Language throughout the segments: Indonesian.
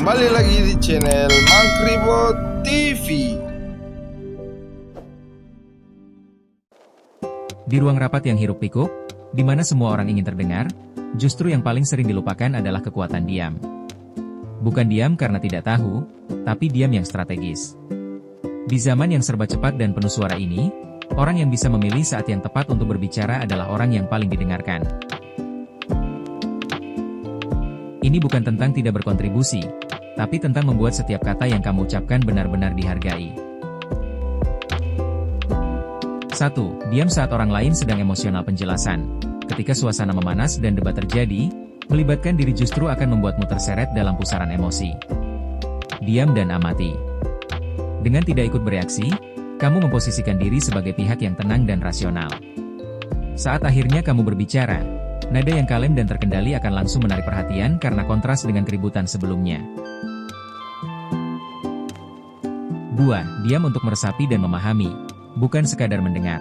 kembali lagi di channel Mangkribot TV. Di ruang rapat yang hiruk-pikuk, di mana semua orang ingin terdengar, justru yang paling sering dilupakan adalah kekuatan diam. Bukan diam karena tidak tahu, tapi diam yang strategis. Di zaman yang serba cepat dan penuh suara ini, orang yang bisa memilih saat yang tepat untuk berbicara adalah orang yang paling didengarkan. Ini bukan tentang tidak berkontribusi, tapi tentang membuat setiap kata yang kamu ucapkan benar-benar dihargai. 1. Diam saat orang lain sedang emosional penjelasan. Ketika suasana memanas dan debat terjadi, melibatkan diri justru akan membuatmu terseret dalam pusaran emosi. Diam dan amati. Dengan tidak ikut bereaksi, kamu memposisikan diri sebagai pihak yang tenang dan rasional. Saat akhirnya kamu berbicara, nada yang kalem dan terkendali akan langsung menarik perhatian karena kontras dengan keributan sebelumnya. 2. Diam untuk meresapi dan memahami, bukan sekadar mendengar.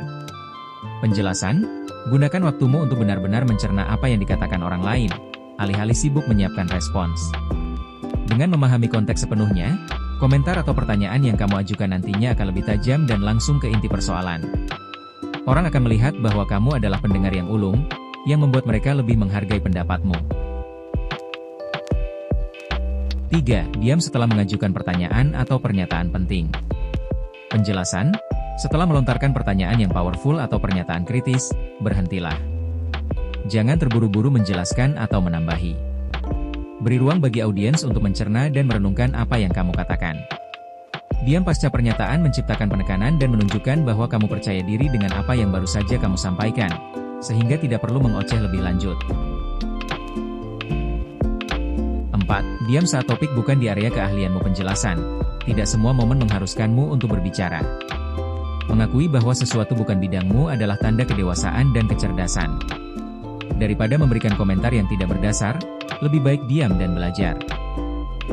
Penjelasan, gunakan waktumu untuk benar-benar mencerna apa yang dikatakan orang lain, alih-alih sibuk menyiapkan respons. Dengan memahami konteks sepenuhnya, komentar atau pertanyaan yang kamu ajukan nantinya akan lebih tajam dan langsung ke inti persoalan. Orang akan melihat bahwa kamu adalah pendengar yang ulung, yang membuat mereka lebih menghargai pendapatmu. 3. Diam setelah mengajukan pertanyaan atau pernyataan penting. Penjelasan, setelah melontarkan pertanyaan yang powerful atau pernyataan kritis, berhentilah. Jangan terburu-buru menjelaskan atau menambahi. Beri ruang bagi audiens untuk mencerna dan merenungkan apa yang kamu katakan. Diam pasca pernyataan menciptakan penekanan dan menunjukkan bahwa kamu percaya diri dengan apa yang baru saja kamu sampaikan, sehingga tidak perlu mengoceh lebih lanjut. 4. Diam saat topik bukan di area keahlianmu penjelasan. Tidak semua momen mengharuskanmu untuk berbicara. Mengakui bahwa sesuatu bukan bidangmu adalah tanda kedewasaan dan kecerdasan. Daripada memberikan komentar yang tidak berdasar, lebih baik diam dan belajar.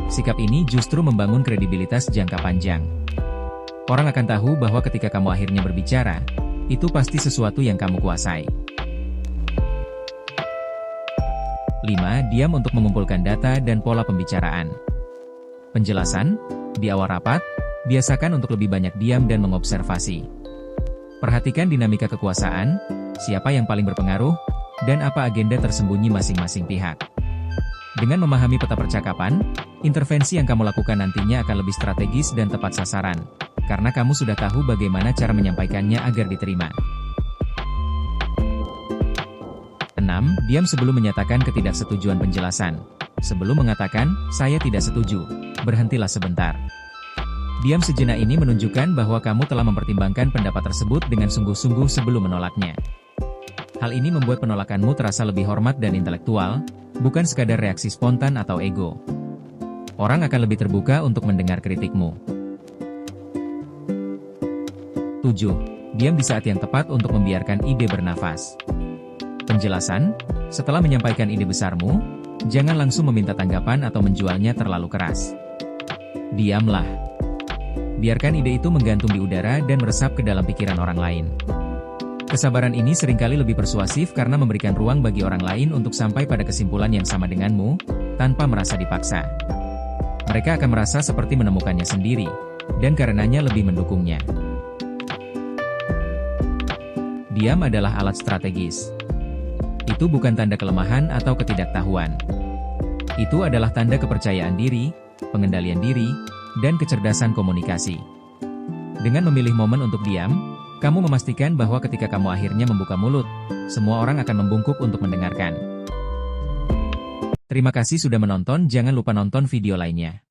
Sikap ini justru membangun kredibilitas jangka panjang. Orang akan tahu bahwa ketika kamu akhirnya berbicara, itu pasti sesuatu yang kamu kuasai. 5. Diam untuk mengumpulkan data dan pola pembicaraan. Penjelasan, di awal rapat, biasakan untuk lebih banyak diam dan mengobservasi. Perhatikan dinamika kekuasaan, siapa yang paling berpengaruh, dan apa agenda tersembunyi masing-masing pihak. Dengan memahami peta percakapan, intervensi yang kamu lakukan nantinya akan lebih strategis dan tepat sasaran, karena kamu sudah tahu bagaimana cara menyampaikannya agar diterima. 6. Diam sebelum menyatakan ketidaksetujuan penjelasan. Sebelum mengatakan, saya tidak setuju, berhentilah sebentar. Diam sejenak ini menunjukkan bahwa kamu telah mempertimbangkan pendapat tersebut dengan sungguh-sungguh sebelum menolaknya. Hal ini membuat penolakanmu terasa lebih hormat dan intelektual, bukan sekadar reaksi spontan atau ego. Orang akan lebih terbuka untuk mendengar kritikmu. 7. Diam di saat yang tepat untuk membiarkan ide bernafas. Penjelasan, setelah menyampaikan ide besarmu, jangan langsung meminta tanggapan atau menjualnya terlalu keras. Diamlah. Biarkan ide itu menggantung di udara dan meresap ke dalam pikiran orang lain. Kesabaran ini seringkali lebih persuasif karena memberikan ruang bagi orang lain untuk sampai pada kesimpulan yang sama denganmu, tanpa merasa dipaksa. Mereka akan merasa seperti menemukannya sendiri, dan karenanya lebih mendukungnya. Diam adalah alat strategis. Itu bukan tanda kelemahan atau ketidaktahuan. Itu adalah tanda kepercayaan diri, pengendalian diri, dan kecerdasan komunikasi. Dengan memilih momen untuk diam, kamu memastikan bahwa ketika kamu akhirnya membuka mulut, semua orang akan membungkuk untuk mendengarkan. Terima kasih sudah menonton, jangan lupa nonton video lainnya.